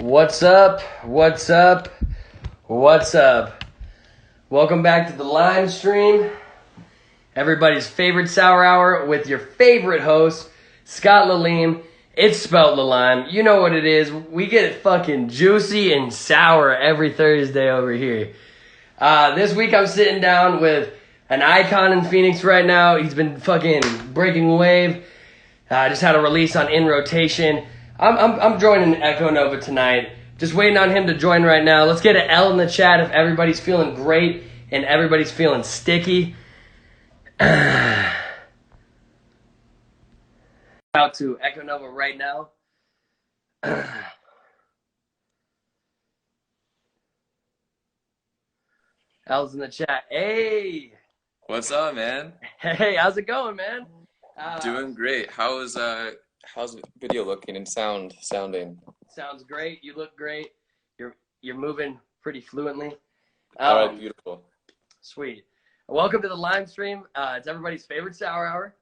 What's up? What's up? What's up? Welcome back to the Lime Stream, everybody's favorite sour hour with your favorite host, Scott Lalim. It's spelt Lalime. You know what it is. We get it fucking juicy and sour every Thursday over here. This week I'm sitting down with an icon in Phoenix right now. He's been fucking breaking wave. Just had a release on In Rotation. I'm joining EKONOVAH tonight. Just waiting on him to join right now. Let's get an L in the chat if everybody's feeling great and everybody's feeling sticky. Out to EKONOVAH right now. L's in the chat. Hey! What's up, man? Hey, how's it going, man? Doing great. How's video looking and sounding? Sounds great. You look great. You're moving pretty fluently. All right, beautiful. Sweet. Welcome to the Lime Stream. It's everybody's favorite sour hour.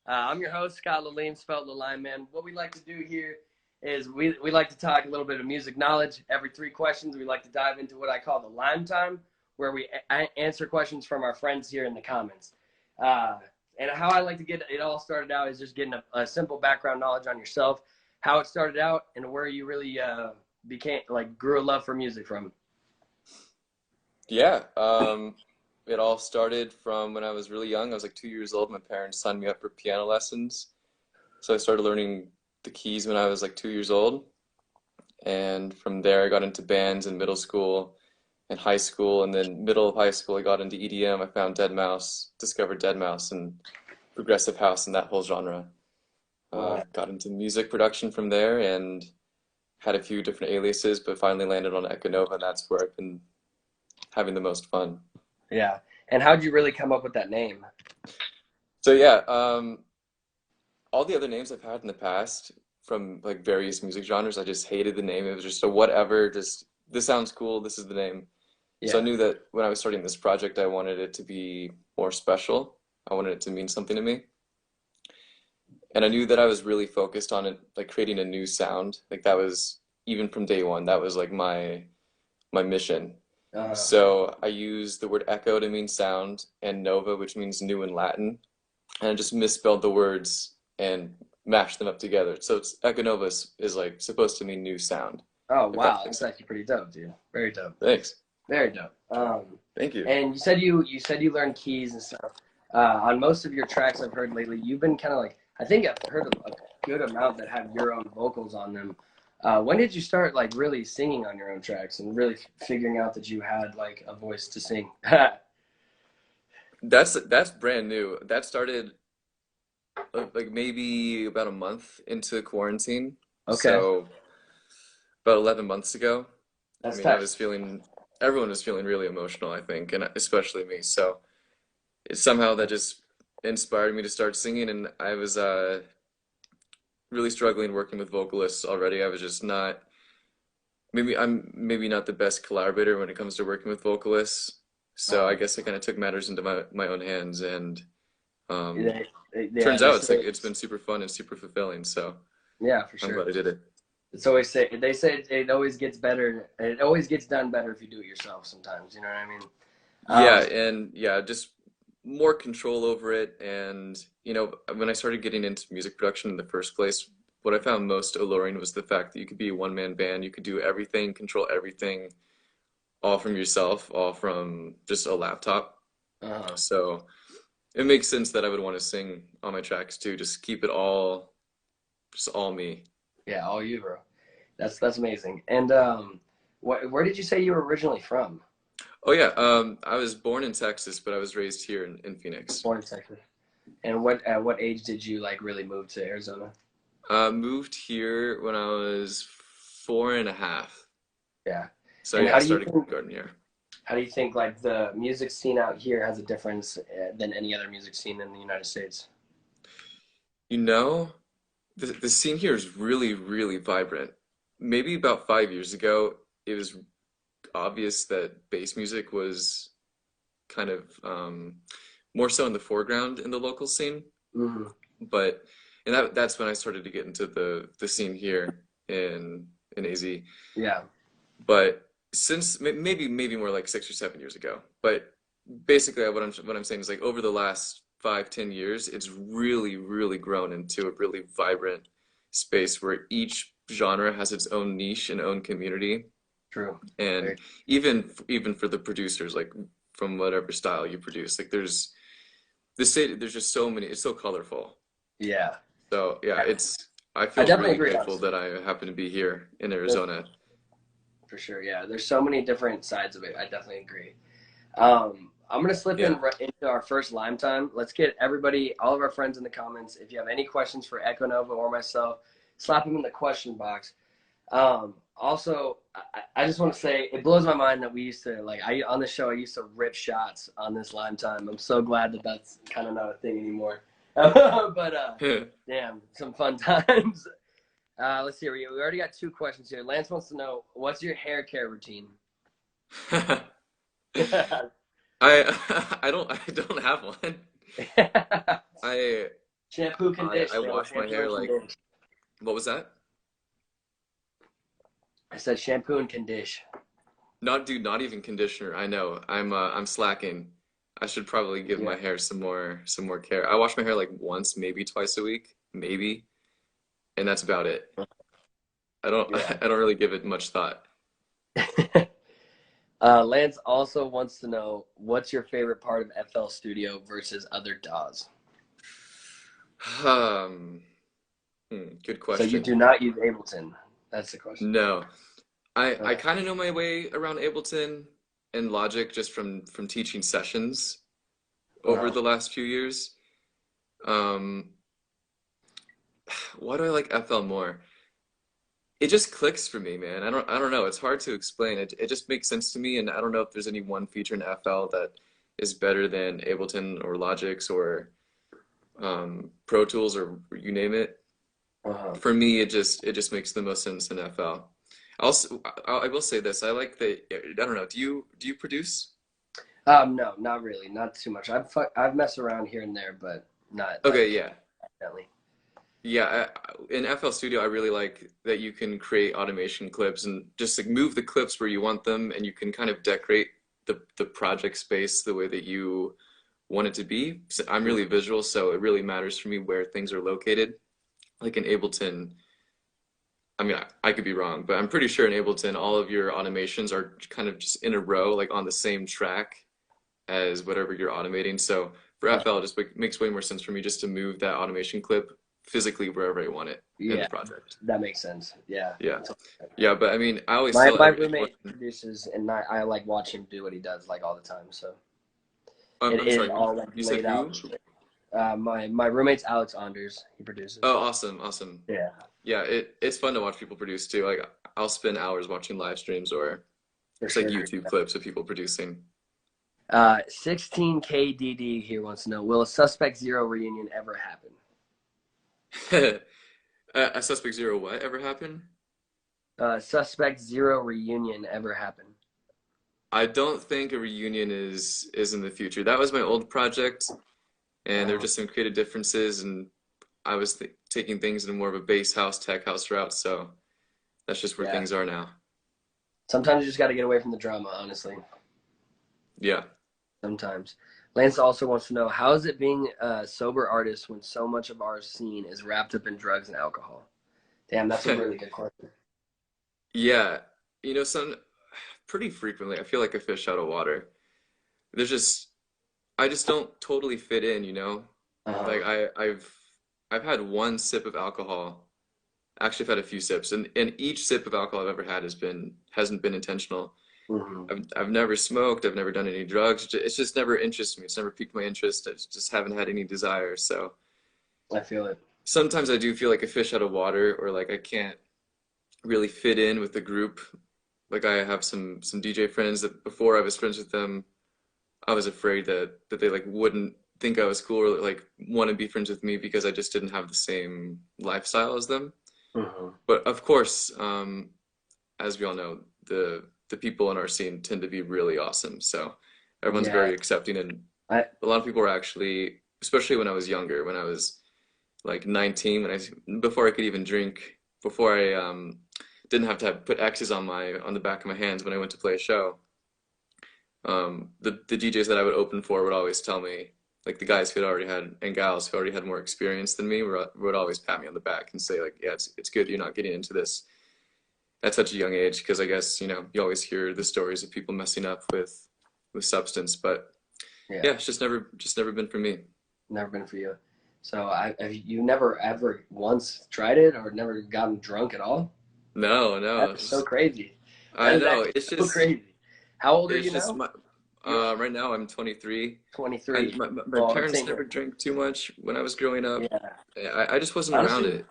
I'm your host, Scott Lalim, spelled Lalime, man. What we like to do here is we like to talk a little bit of music knowledge. Every 3 questions, we like to dive into what I call the Lime Time, where we answer questions from our friends here in the comments. And how I like to get it all started out is just getting a simple background knowledge on yourself, how it started out, and where you really grew a love for music from. Yeah, it all started from when I was really young. I was like 2 years old. My parents signed me up for piano lessons. So I started learning the keys when I was like 2 years old. And from there, I got into bands in middle school and high school. And then middle of high school, I got into EDM. I found discovered deadmau5 and progressive house and that whole genre. Got into music production from there and had a few different aliases, but finally landed on EKONOVAH, and that's where I've been having the most fun. Yeah. And how'd you really come up with that name? So yeah, all the other names I've had in the past from like various music genres, I just hated the name. It was just a whatever, just this sounds cool, this is the name. Yeah. So I knew that when I was starting this project, I wanted it to be more special. I wanted it to mean something to me. And I knew that I was really focused on it, like creating a new sound. Like that was, even from day one, that was like my mission. So I used the word echo to mean sound and nova, which means new in Latin. And I just misspelled the words and mashed them up together. So it's EKONOVAH is like supposed to mean new sound. Oh, wow. That's actually pretty dope, dude. Very dope. Thanks. Very dope. Thank you. And you said you learned keys and stuff. On most of your tracks I've heard lately, you've been kind of like, I think I've heard of a good amount that have your own vocals on them. When did you start like really singing on your own tracks and really figuring out that you had like a voice to sing? That's brand new. That started like maybe about a month into quarantine. Okay. So about 11 months ago. That's tough. Everyone was feeling really emotional, I think, and especially me. So somehow that just inspired me to start singing, and I was really struggling working with vocalists already. I was just not, I'm maybe not the best collaborator when it comes to working with vocalists. So I guess I kind of took matters into my own hands, and turns out it's been super fun and super fulfilling. So yeah, for sure. I'm glad I did it. They say it always gets better. It always gets done better if you do it yourself sometimes, you know what I mean? Yeah, and just more control over it. And, when I started getting into music production in the first place, what I found most alluring was the fact that you could be a one-man band. You could do everything, control everything, all from yourself, all from just a laptop. So it makes sense that I would want to sing on my tracks too. Just keep it all, just all me. Yeah, all you, bro. That's amazing. And where did you say you were originally from? Oh yeah, I was born in Texas, but I was raised here in Phoenix. Born in Texas. And at what age did you like really move to Arizona? Moved here when I was 4.5. Yeah. So yeah, I started kindergarten here. How do you think like the music scene out here has a difference than any other music scene in the United States? The scene here is really, really vibrant. Maybe about 5 years ago, it was obvious that bass music was kind of more so in the foreground in the local scene. Mm-hmm. And that's when I started to get into the scene here in in AZ. Yeah. But since maybe more like 6 or 7 years ago. But basically, what I'm saying is like over the last 5, 10 years, it's really grown into a really vibrant space where each genre has its own niche and own community. True. And Very, even for the producers, like from whatever style you produce, like there's just so many. It's so colorful. yeah. So yeah, Yeah. I I feel definitely really agree, grateful honestly. that I happen to be here in For Arizona. for sure. Yeah. There's so many different sides of it. I definitely agree. I'm gonna slip in Yeah. right into our first Lime time. Let's get everybody, all of our friends in the comments. If you have any questions for Ekonova or myself, slap them in the question box. Also, I just want to say it blows my mind that we used to like on the show. I used to rip shots on this Lime time. I'm so glad that that's kind of not a thing anymore. But damn, some fun times. Let's see. We already got 2 questions here. Lance wants to know what's your hair care routine. I don't have one. I Shampoo, I conditioner, wash my shampoo hair and like, condition. what was that? I said shampoo and condition. Not even conditioner. I know. I'm slacking. I should probably give Yeah. my hair some more care. I wash my hair like once, maybe twice a week, maybe, and that's about it. I don't Yeah. I don't really give it much thought. Lance also wants to know what's your favorite part of FL Studio versus other DAWs. Um, Good So you question. do not use Ableton. That's the question. No. I Okay. kind of know my way around Ableton and Logic just from teaching sessions over Uh-huh. the last few years. Um, why do I like FL more? It just clicks for me, man. I don't know. It's hard to explain. It just makes sense to me, and I don't know if there's any one feature in FL that is better than Ableton or Logic's or Pro Tools or you name it. Uh-huh. For me, it just makes the most sense in FL. Also, I will say this. I like the, I don't know. Do you produce? No, not really, not too much. I've messed around here and there, but not Okay, like yeah. definitely. Yeah, in FL Studio, I really like that you can create automation clips and just like move the clips where you want them, and you can kind of decorate the project space the way that you want it to be. So I'm really Mhm. visual, so it really matters for me where things are located. Like in Ableton, I mean, I could be wrong, but I'm pretty sure in Ableton, all of your automations are kind of just in a row, like on the same track as whatever you're automating. So for FL, it just makes way more sense for me just to move that automation clip physically wherever I want it in the Yeah, project. that makes sense. Yeah. Yeah. Yeah, but I mean, I always My tell my everyone, roommate produces, and I like watch him do what he does like all the time. So it I'm is sorry, all like you said laid who? out. My roommate's Alex Anders. He produces. Oh, awesome, awesome. Yeah, Yeah, it's fun to watch people produce too. Like I'll spend hours watching live streams or for just like sure. YouTube clips of people producing. 16KDD here wants to know: will a Suspect Zero reunion ever happen? A Suspect Zero what ever happened? Suspect Zero reunion ever happen? I don't think a reunion is in the future. That was my old project, and there were Uh, just some creative differences, and I was th taking things in more of a bass house, tech house route, so that's just where yeah. things are now. Sometimes you just got to get away from the drama. Honestly, Yeah. sometimes. Lance also wants to know: how is it being a sober artist when so much of our scene is wrapped up in drugs and alcohol? Damn, that's a really good question. Yeah, some pretty frequently I feel like a fish out of water. There's just I just don't totally fit in, you know? Uh-huh. Like I've had one sip of alcohol. Actually, I've had a few sips, and each sip of alcohol I've ever had hasn't been intentional. Hmm. I've never smoked, I've never done any drugs. It's just never interested me. It's never piqued my interest. I just haven't had any desire. So I feel it. sometimes I do feel like a fish out of water, or like I can't really fit in with the group. Like I have some DJ friends that before I was friends with them, I was afraid that they like wouldn't think I was cool or like want to be friends with me because I just didn't have the same lifestyle as them. Hmm. But of course, as we all know, the people in our scene tend to be really awesome. So everyone's Yeah. very accepting, and I a lot of people are actually, especially when I was younger, when I was like 19, before I could even drink, before I didn't have to put X's on the back of my hands when I went to play a show. The DJs that I would open for would always tell me, like the guys who had already had and gals who already had more experience than me would always pat me on the back and say like, yeah, it's good you're not getting into this at such a young age, because I guess, you know, you always hear the stories of people messing up with substance, but Yeah, yeah, it's just never been for me. never been for you. So have you never ever once tried it or never gotten drunk at all? No, no, That's so crazy. I That is know. actually so crazy. How old are It's you just now? my, right now I'm 23. 23. My Well, parents same never here. drank too much when I was growing up. Yeah. I just wasn't around Honestly, it.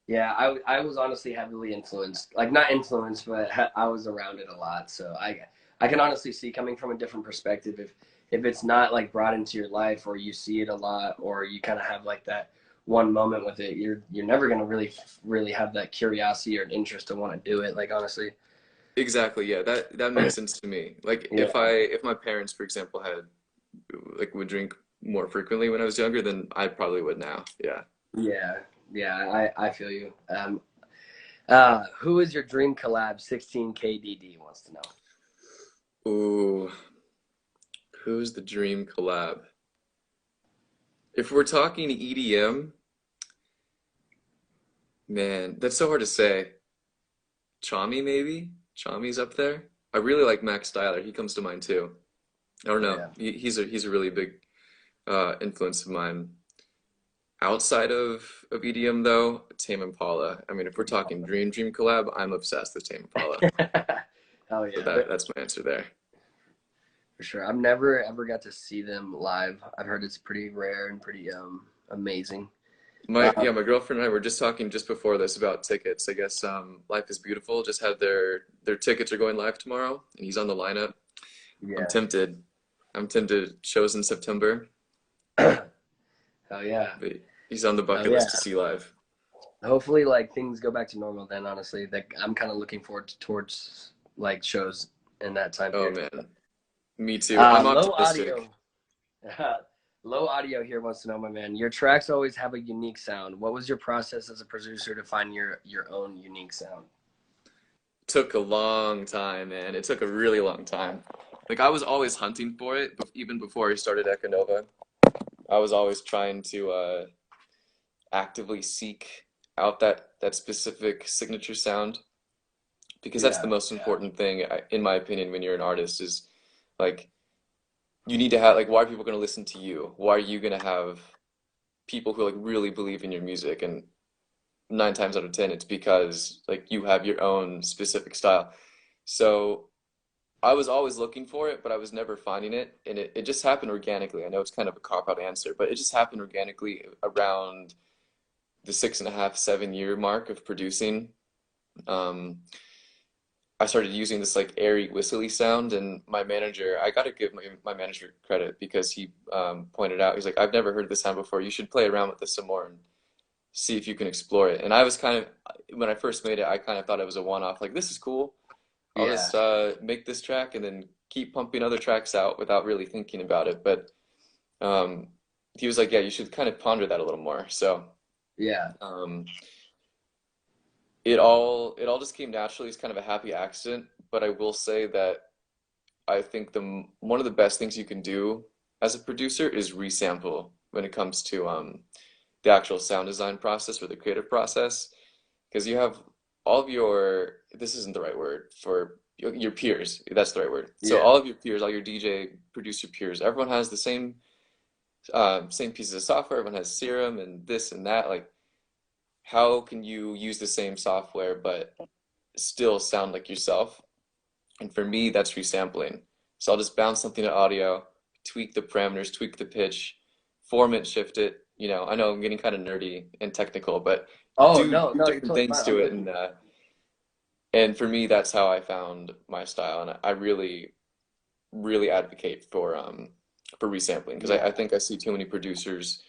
yeah, I was honestly heavily influenced. Like not influenced, but I was around it a lot. So I can honestly see coming from a different perspective if it's not like brought into your life or you see it a lot or you kind of have like that one moment with it, you're never gonna really have that curiosity or interest to want to do it. Like honestly, Exactly, yeah, that makes sense to me. Like yeah, if my parents, for example, had like would drink more frequently when I was younger, then I probably would now. Yeah. yeah, yeah. I feel you. Who is your dream collab? 16KDD wants to know. Ooh, who's the dream collab? If we're talking EDM, man, that's so hard to say. Chami maybe? Chami's up there. I really like Max Styler. He comes to mind too. I don't Oh know. yeah. He's a really big influence of mine. Outside of EDM though, Tame Impala. I mean, if we're talking dream collab, I'm obsessed with Tame Impala. Oh So yeah, that's my answer there. for sure. I've never ever got to see them live. I've heard it's pretty rare and pretty amazing. Yeah, Um, my girlfriend and I were just talking just before this about tickets. I guess Life is Beautiful just had their tickets are going live tomorrow, and he's on the lineup. I'm yeah. tempted. I'm tempted. Shows in September, Oh yeah. but he's on the Oh bucket yeah. list to see live. Hopefully, like things go back to normal. Then honestly, like I'm kind of looking forward towards like shows in that time Oh period. man, me too. I'm Low optimistic. audio. Low audio here wants to know, my man. Your tracks always have a unique sound. What was your process as a producer to find your own unique sound? Took a long time, man. It took a really long time. Like I was always hunting for it, even before I started EKONOVAH. I was always trying to actively seek out that specific signature sound, because that's the Yeah, most important thing, in my opinion, when you're an artist is like you need to have like, why are people going to listen to you? Why are you going to have people who like really believe in your music? And 9 times out of 10, it's because like you have your own specific style. So I was always looking for it, but I was never finding it, and it just happened organically. I know it's kind of a cop-out answer, but it just happened organically around the 6.5, 7 year mark of producing. Um, I started using this like airy whistly sound, and my manager, I gotta give my manager credit, because he pointed out, he's like, I've never heard this sound before. You should play around with this some more and see if you can explore it. And I was kind of, when I first made it, I kind of thought it was a one-off, like this is cool. I'll yeah, just make this track and then keep pumping other tracks out without really thinking about it. But um, he was like, yeah, you should kind of ponder that a little more. So yeah, um, it all just came naturally. It's kind of a happy accident. But I will say that I think the one of the best things you can do as a producer is resample when it comes to the actual sound design process or the creative process, because you have all of your, this isn't the right word for your peers, that's the right word. So yeah, all of your peers, all your DJ producer peers, everyone has the same pieces of software, everyone has Serum and this and that. Like, how can you use the same software but still sound like yourself? And for me, that's resampling. So I'll just bounce something to audio, tweak the parameters, tweak the pitch, form it, shift it. You know, I know I'm getting kind of nerdy and technical, but Oh do no, no, you're different totally things fine. to I'm it. with you. And for me, that's how I found my style. And I really advocate for resampling, because I Yeah, think I see too many producers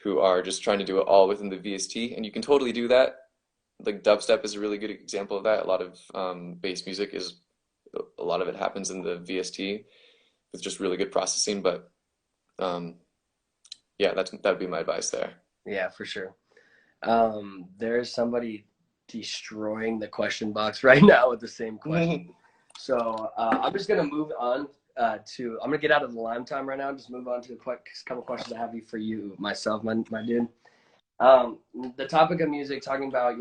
who are just trying to do it all within the VST, and you can totally do that. Like dubstep is a really good example of that. A lot of bass music is a lot of it happens in the VST with just really good processing. But um, yeah, that'd be my advice there. yeah, for sure. There's somebody. destroying the question box right now with the same question. So I'm just gonna move on I'm gonna get out of the Lime time right now. Just move on to a couple questions I have for you, myself, my dude. The topic of music, talking about,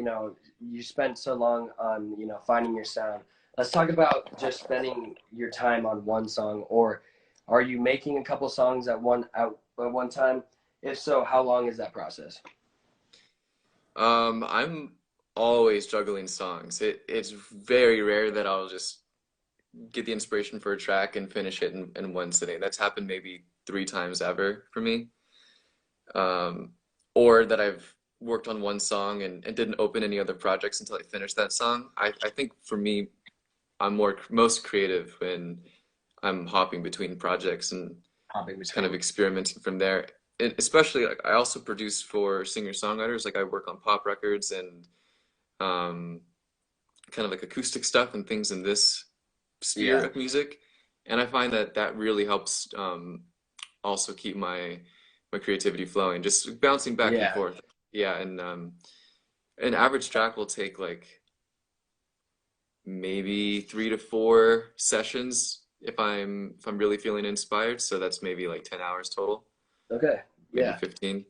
you spent so long on, finding your sound. Let's talk about just spending your time on one song, or are you making a couple songs at one time? If so, how long is that process? I'm always juggling songs. It's very rare that I'll just get the inspiration for a track and finish it in one sitting. That's happened maybe 3 times ever for me. Or that I've worked on one song and didn't open any other projects until I finished that song. I think for me, I'm most creative when I'm hopping between projects and just kind of experimenting from there. And especially, like, I also produce for singer-songwriters. Like, I work on pop records and um, kind of like acoustic stuff and things in this sphere of music. And I find that really helps also keep my creativity flowing, just bouncing back and forth. Yeah, and an average track will take like maybe 3 to 4 sessions if I'm really feeling inspired. So that's maybe like 10 hours total. Okay. Maybe 15.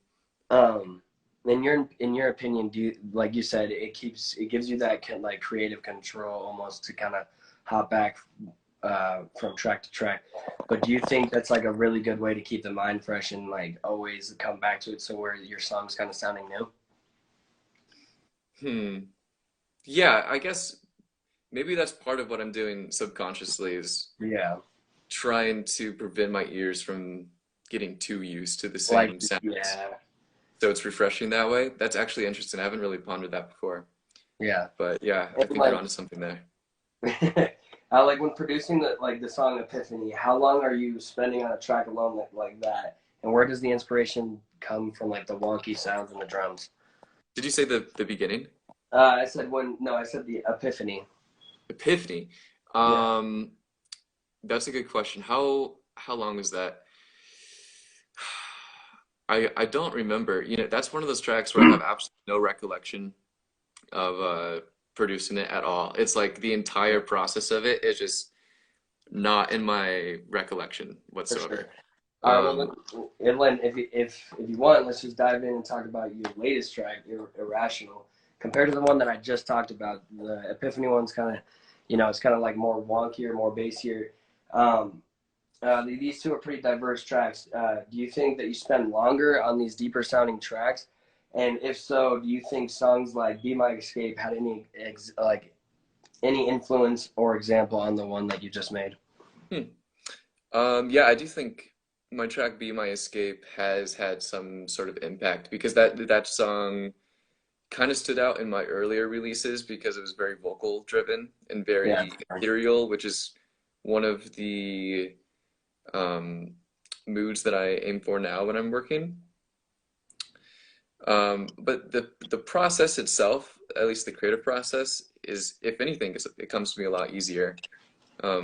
In your opinion, do you, like you said, it gives you that like creative control almost to kind of hop back from track to track. But do you think that's like a really good way to keep the mind fresh and like always come back to it, so where your song's kind of sounding new? Yeah, I guess maybe that's part of what I'm doing subconsciously, is trying to prevent my ears from getting too used to the same sounds. So it's refreshing that way. That's actually interesting. I haven't really pondered that before. Yeah. But yeah, I think you're onto something there. Like when producing the song Epiphany, how long are you spending on a track alone like that? And where does the inspiration come from, like the wonky sounds and the drums? Did you say the beginning? I said the Epiphany. Epiphany. That's a good question. How long is that? I don't remember. That's one of those tracks where I have absolutely no recollection of producing it at all. It's like the entire process of it is just not in my recollection whatsoever. For sure. Well, if you want, let's just dive in and talk about your latest track, Irrational. Compared to the one that I just talked about, the Epiphany one's kind of, it's kind of like more wonkier, more bassier. These two are pretty diverse tracks. Do you think that you spend longer on these deeper sounding tracks? And if so, do you think songs like Be My Escape had any influence or example on the one that you just made? Yeah, I do think my track Be My Escape has had some sort of impact, because that song kind of stood out in my earlier releases because it was very vocal driven and very ethereal, which is one of the moods that I aim for now when I'm working. But the process itself, at least the creative process, is, if anything, it comes to me a lot easier.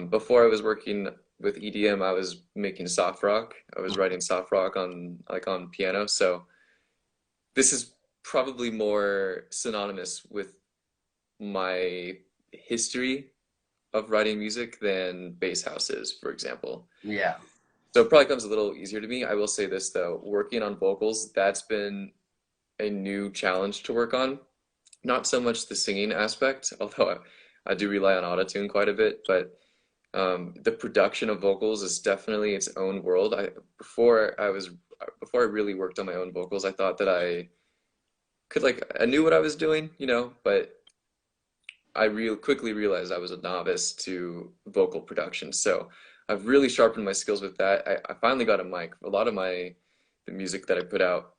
Before I was working with EDM, I was making soft rock. I was writing soft rock on piano. So this is probably more synonymous with my history of writing music than bass house is, for example. Yeah. So it probably comes a little easier to me. I will say this though, working on vocals, that's been a new challenge to work on. Not so much the singing aspect, although I do rely on autotune quite a bit, but the production of vocals is definitely its own world. Before I really worked on my own vocals, I thought that I knew what I was doing, but I quickly realized I was a novice to vocal production. So I've really sharpened my skills with that. I finally got a mic. A lot of the music that I put out,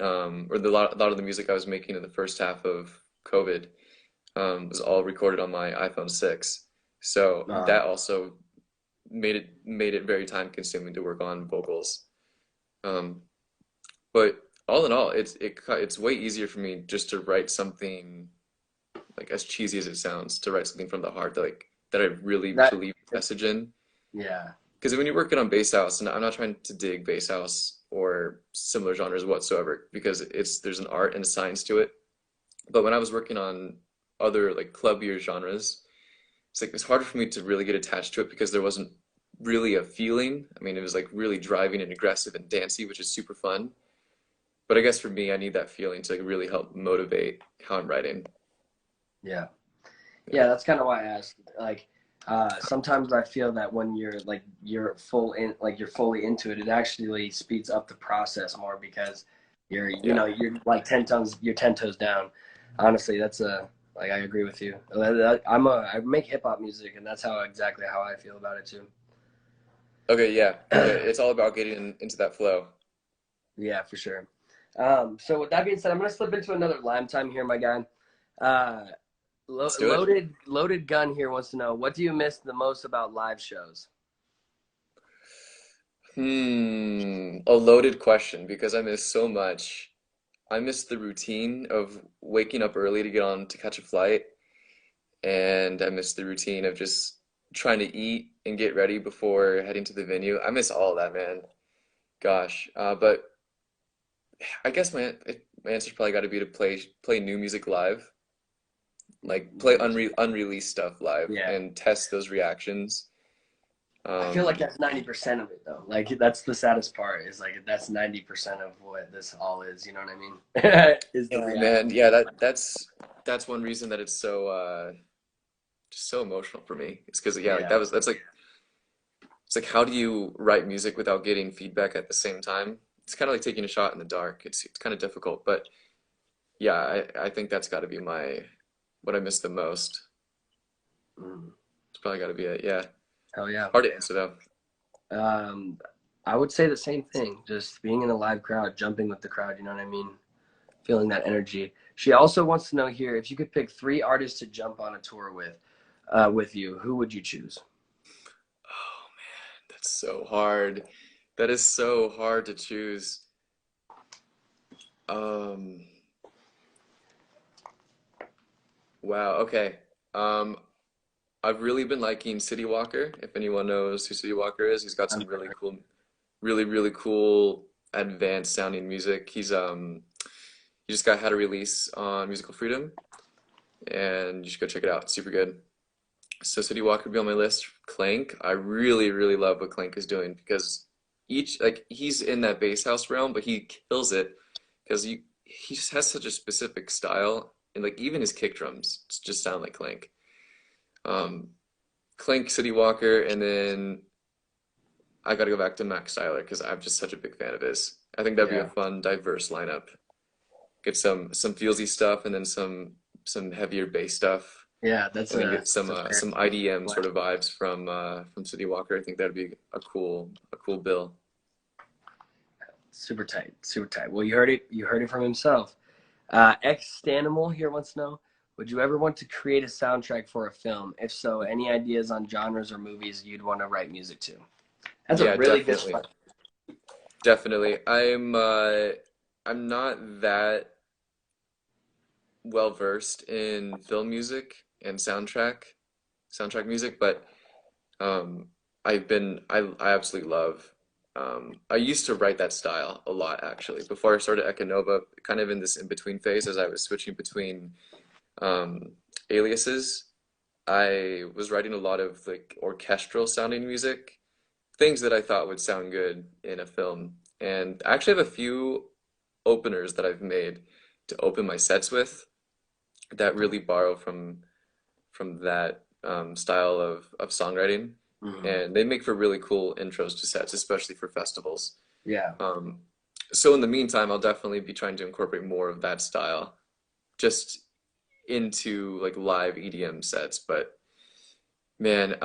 or a lot of the music I was making in the first half of COVID, was all recorded on my iPhone 6. So that also made it very time consuming to work on vocals. But all in all, it's way easier for me just to write something, like, as cheesy as it sounds, to write something from the heart that I really believe the message in. Yeah. Because when you're working on bass house, and I'm not trying to dig bass house or similar genres whatsoever, because there's an art and a science to it. But when I was working on other like clubbier genres, it's like it's harder for me to really get attached to it because there wasn't really a feeling. I mean, it was like really driving and aggressive and dancey, which is super fun. But I guess for me, I need that feeling to like really help motivate how I'm writing. Yeah. Yeah. Yeah, that's kind of why I asked. Like, sometimes I feel that when you're fully into it, it actually speeds up the process more because Yeah. you're like 10 toes down. Honestly, that's like I agree with you. I make hip hop music, and that's exactly how I feel about it too. Okay, yeah. Yeah, it's all about getting into that flow. Yeah, for sure. So with that being said, I'm gonna slip into another lime time here, my guy. Uh, Let's do it. loaded gun here wants to know, what do you miss the most about live shows? A loaded question because I miss so much. I miss the routine of waking up early to get on to catch a flight, and I miss the routine of just trying to eat and get ready before heading to the venue. I miss all that, man. Gosh. But I guess my answer's probably got to be to play new music live, like play unreleased stuff live Yeah. and test those reactions. I feel like Um, that's 90% of it though. Like that's the saddest part is like that's 90% of what this all is, you know what I mean? Is the yeah, man. reaction. Yeah, that's one reason that it's so just so emotional for me. It's because yeah, like Yeah. that's like it's like how do you write music without getting feedback at the same time? It's kind of like taking a shot in the dark. It's kind of difficult, but yeah, I think that's got to be my what I miss the most. Mm. It's probably got to be it. Yeah, Hell yeah. hard to answer though. Um, I would say the same thing. Just being in a live crowd, jumping with the crowd, you know what I mean? Feeling that energy. She also wants to know here, if you could pick three artists to jump on a tour with you, who would you choose? Oh man, that's so hard. That is so hard to choose. Um, wow. Okay. Um, I've really been liking City Walker. If anyone knows who City Walker is, he's got some really cool, really cool advanced sounding music. He just got had a release on Musical Freedom, and you should go check it out. It's super good. So City Walker would be on my list. Clank, I really love what Clank is doing because each like he's in that bass house realm, but he kills it because he just has such a specific style, and like even his kick drums just sound like Clank. Um, Clank, City Walker, and then I got to go back to Max Styler because I'm just such a big fan of his. I think that'd be a Yeah. fun, diverse lineup. Get some feelsy stuff and then some heavier bass stuff, Yeah, and then get that's a very some IDM blend. sort of vibes from City Walker. I think that'd be a cool bill. Super tight, super tight. Well, you heard it from himself. Ex Stanimal here wants to know, would you ever want to create a soundtrack for a film? If so, any ideas on genres or movies you'd want to write music to? That's a Yeah, really good definitely, question. definitely. I'm not that well versed in film music and soundtrack music, but Um, I absolutely love, I used to write that style a lot actually. Before I started Ekonova, kind of in this in-between phase as I was switching between um, aliases, I was writing a lot of like orchestral sounding music, things that I thought would sound good in a film. And I actually have a few openers that I've made to open my sets with that really borrow from that style of songwriting, Hmm. and they make for really cool intros to sets, especially for festivals. Yeah, Um, so in the meantime, I'll definitely be trying to incorporate more of that style just into like live EDM sets. But man,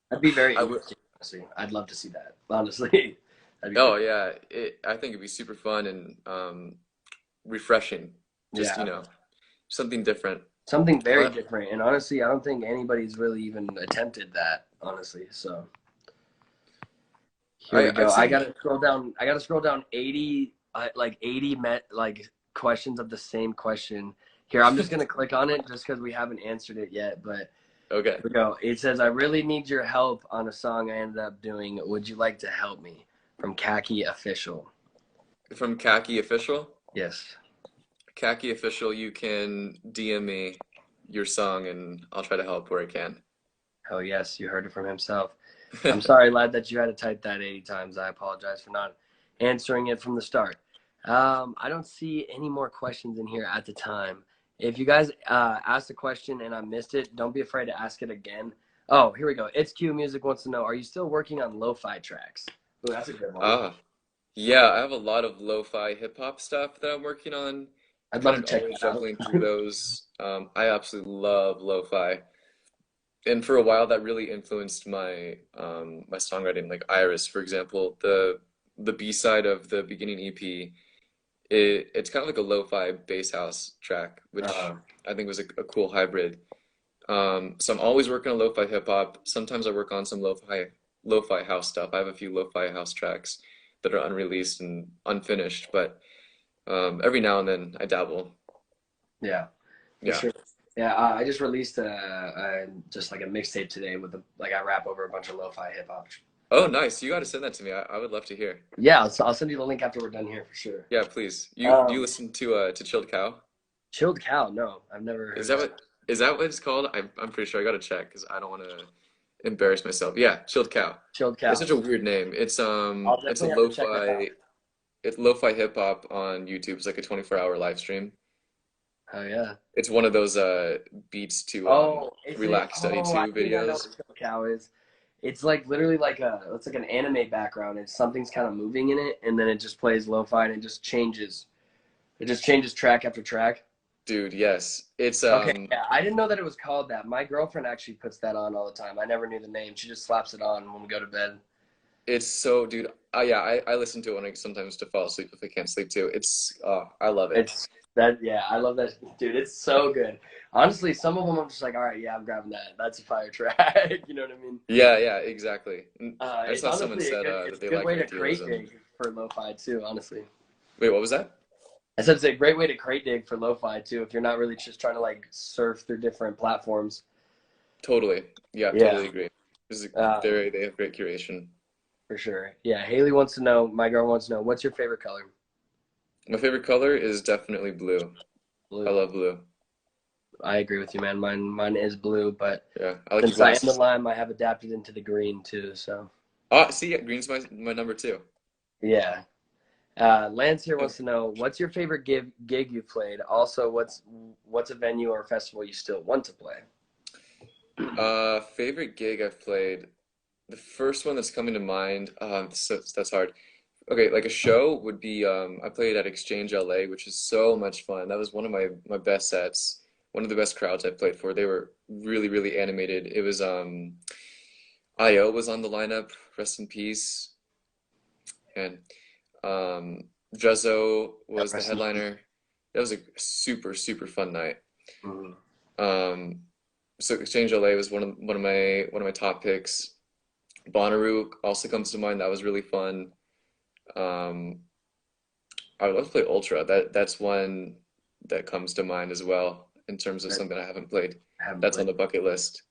that'd be very I would. interesting. Honestly, I'd love to see that. Honestly, that'd be Oh pretty. yeah, I think it'd be super fun and refreshing. Just Yeah, something different. something very Well, different. And honestly, I don't think anybody's really even attempted that. Honestly, so here we go. I've seen. I gotta scroll down 80, like 80 like questions of the same question. Here, I'm just gonna click on it just because we haven't answered it yet. But Okay, here we go. It says, "I really need your help on a song I ended up doing. Would you like to help me?" From Khaki Official. from Khaki Official. Yes. Khaki Official, you can DM me your song and I'll try to help where I can. Oh yes, you heard it from himself. I'm sorry, lad, that you had to type that 80 times. I apologize for not answering it from the start. I don't see any more questions in here at the time. If you guys asked a question and I missed it, don't be afraid to ask it again. Oh, here we go. It's Q Music wants to know, are you still working on lo-fi tracks? Ooh, that's a good one. Ah, yeah, I have a lot of lo-fi hip hop stuff that I'm working on. I'd love Kind to of check always that out. shuffling through those. I absolutely love lo-fi. And for a while that really influenced my my songwriting. Like Iris, for example, the B-side of the beginning EP, it's kind of like a lo-fi bass house track, which Uh, I think was a cool hybrid. So I'm always working on lo-fi hip hop. Sometimes I work on some lo-fi house stuff. I have a few lo-fi house tracks that are unreleased and unfinished, but every now and then I dabble. yeah, for Yeah. sure. Yeah, I just released just like a mixtape today with like I rap over a bunch of lo-fi hip hop. Oh, nice. You got to send that to me. I would love to hear. Yeah, I'll send you the link after we're done here for sure. Yeah, please. You do you Um, listen to Chilled Cow? Chilled Cow, no, I've never Is heard that that. what it's called? I'm pretty sure. I gotta check because I don't want to embarrass myself. Yeah, Chilled Cow. Chilled It's Cow. such a weird name. I'll It's a definitely have to check that out. lo-fi hip hop on YouTube. It's like a 24-hour live stream. Oh yeah. It's one of those beats to Oh, is it? relax study Oh, I to think I know videos. what Chilled Cow is. It's like literally it's like an anime background. It's something's kind of moving in it, and then it just plays lo-fi and it just changes. It just changes track after track. Dude, yes. It's Okay, yeah, I didn't know that it was called that. My girlfriend actually puts that on all the time. I never knew the name. She just slaps it on when we go to bed. it's so dude. Yeah, I listen to it when I sometimes to fall asleep if I can't sleep too. It's I love it. It's that, yeah, I love that, dude. It's so good. Honestly, some of them I'm just like, all right, yeah, I'm grabbing that. That's a fire track. You know what I mean? Yeah, yeah, exactly. I It's saw someone honestly said it's that a they good like way to crate idealism. dig for lo-fi too. Honestly, Wait, what was that? I said it's a great way to crate dig for lo-fi too. If you're not really just trying to like surf through different platforms. Totally. Yeah, Yeah, totally agree. This is um, they have great curation. for sure. Yeah, Haley wants to know. My girl wants to know. What's your favorite color? My favorite color is definitely blue. I Blue. love blue. I agree with you, man. Mine is blue, but Yeah, I like your since I am the glasses. lime, I have adapted into the green too. So Ah, see, yeah, green's my number two. yeah. Lance here wants to know what's your favorite gig you've played. Also, what's a venue or a festival you still want to play? Favorite gig I've played. The first one that's coming to mind, that's hard. Okay, like a show would be I played at Exchange LA, which is so much fun. That was one of my best sets. One of the best crowds I played for. They were really, really animated. It was IO was on the lineup, rest in peace. And um Drezzo was the Rest in peace. headliner. That was a super, super fun night. Mhm. Um so Exchange LA was one of my top picks. Bonnaroo also comes to mind. That was really fun. Um, I would love to play Ultra. That's one that comes to mind as well in terms of That something I haven't played. I haven't That's on played. the bucket list.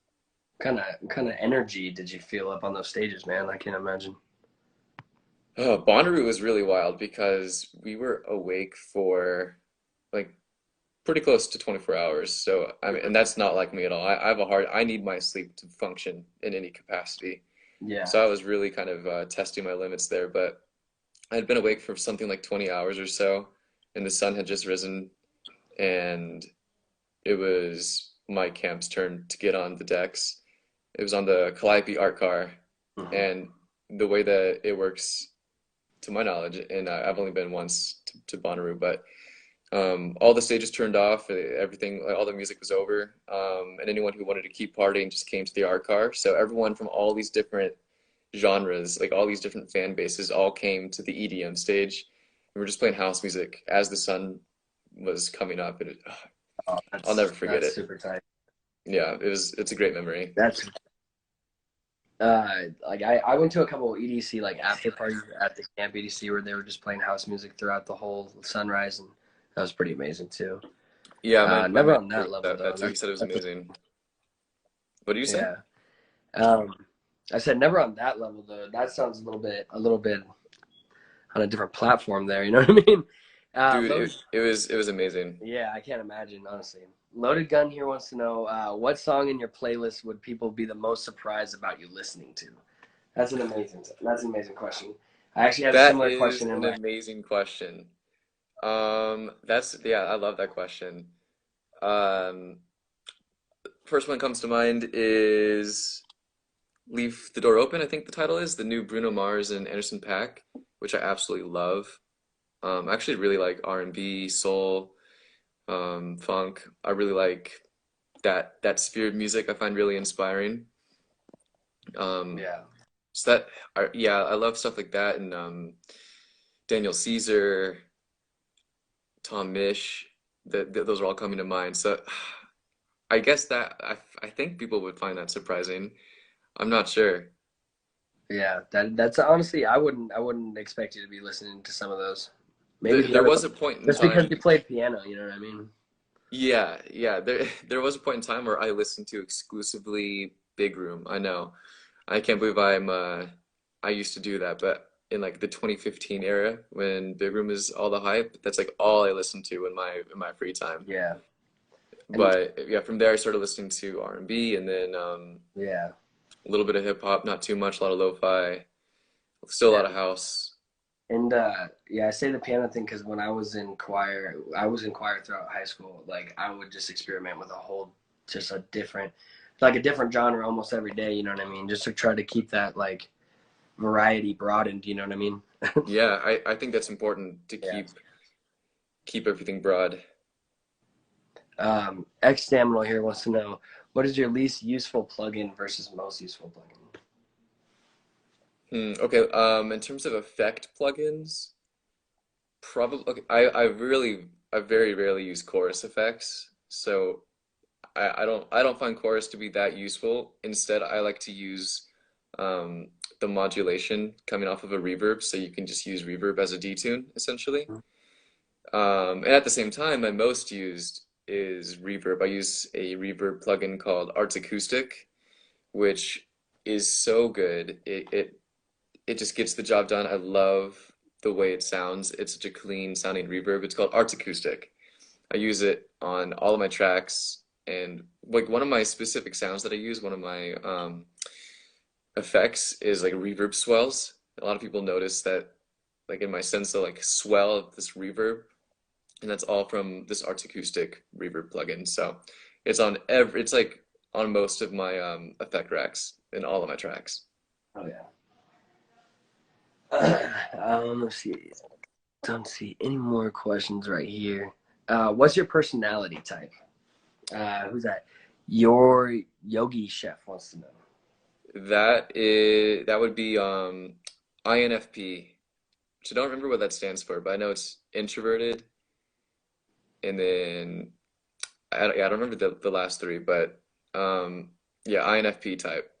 Kind of energy did you feel up on those stages, man? I can't imagine. Oh, Bonnaroo was really wild because we were awake for like pretty close to 24 hours. So I mean, and that's not like me at all. I need my sleep to function in any capacity. Yeah. So I was really kind of testing my limits there, but I had been awake for something like 20 hours or so, and the sun had just risen, and it was my camp's turn to get on the decks. It was on the Calliope art car, Hmm. and the way that it works, to my knowledge, and I've only been once to Bonnaroo, but all the stages turned off, everything, like, all the music was over, and anyone who wanted to keep partying just came to the art car. So everyone from all these different genres, like all these different fan bases, all came to the EDM stage. We were just playing house music as the sun was coming up, and Oh, I'll never forget that's it. super tight. Yeah, it's a great memory. That's like I went to a couple of EDC like after parties at the camp EDC where they were just playing house music throughout the whole sunrise, and that was pretty amazing too. Yeah, my Never manager on was that level at that though. too. He said it was amazing. What do you say? Yeah. Um, I said never on that level though. That sounds a little bit on a different platform there. You know what I mean? Dude, Loaded, it was amazing. yeah, I can't imagine, honestly. Loaded Gun here wants to know what song in your playlist would people be the most surprised about you listening to? That's an amazing question. I actually had a That similar is question in an my. amazing question. That's yeah, I love that question. Um, First one that comes to mind is Leave the Door Open, I think the title is, the new Bruno Mars and Anderson .Paak, which I absolutely love. I actually really like R&B, soul, funk. I really like that sphere of music. I find really inspiring. Um, Yeah. so yeah, I love stuff like that, and Daniel Caesar, Tom Misch, those are all coming to mind. So I guess I think people would find that surprising. I'm not sure. Yeah, that's honestly, I wouldn't expect you to be listening to some of those. Maybe the There other was one, a point in just because time. you played piano. You know what I mean? Yeah. There was a point in time where I listened to exclusively Big Room. I know. I can't believe I used to do that, but in like the 2015 era when Big Room is all the hype, that's like all I listened to in my free time. Yeah, and But yeah, from there I started listening to R&B and then yeah, a little bit of hip hop, not too much, a lot of lo-fi, still a yeah, lot of house. and yeah. I say the piano thing because when I was in choir throughout high school. Like I would just experiment with just a different, like a different genre almost every day. You know what I mean? Just to try to keep that like variety broadened. You know what I mean? Yeah, I think that's important to Yeah. keep everything broad. X Staminal here wants to know what is your least useful plugin versus most useful plugin? Okay, in terms of effect plugins, probably okay, I very rarely use chorus effects, so I don't find chorus to be that useful. Instead, I like to use um, the modulation coming off of a reverb, so you can just use reverb as a detune essentially. And at the same time, my most used is reverb. I use a reverb plugin called Arts Acoustic, which is so good. It just gets the job done. I love the way it sounds. It's such a clean sounding reverb. It's called Arts Acoustic. I use it on all of my tracks, and like one of my specific sounds that I use, one of my effects is like reverb swells. A lot of people notice that like in my sense of like swell of this reverb, and that's all from this Arts Acoustic reverb plugin. So it's like on most of my effect racks in all of my tracks. Oh yeah. Let's see. Don't see any more questions right here. What's your personality type? Who's that? Your Yogi Chef wants to know. That would be INFP, which I don't remember what that stands for, but I know it's introverted, and then yeah, I don't remember the last three, but um, yeah, INFP type.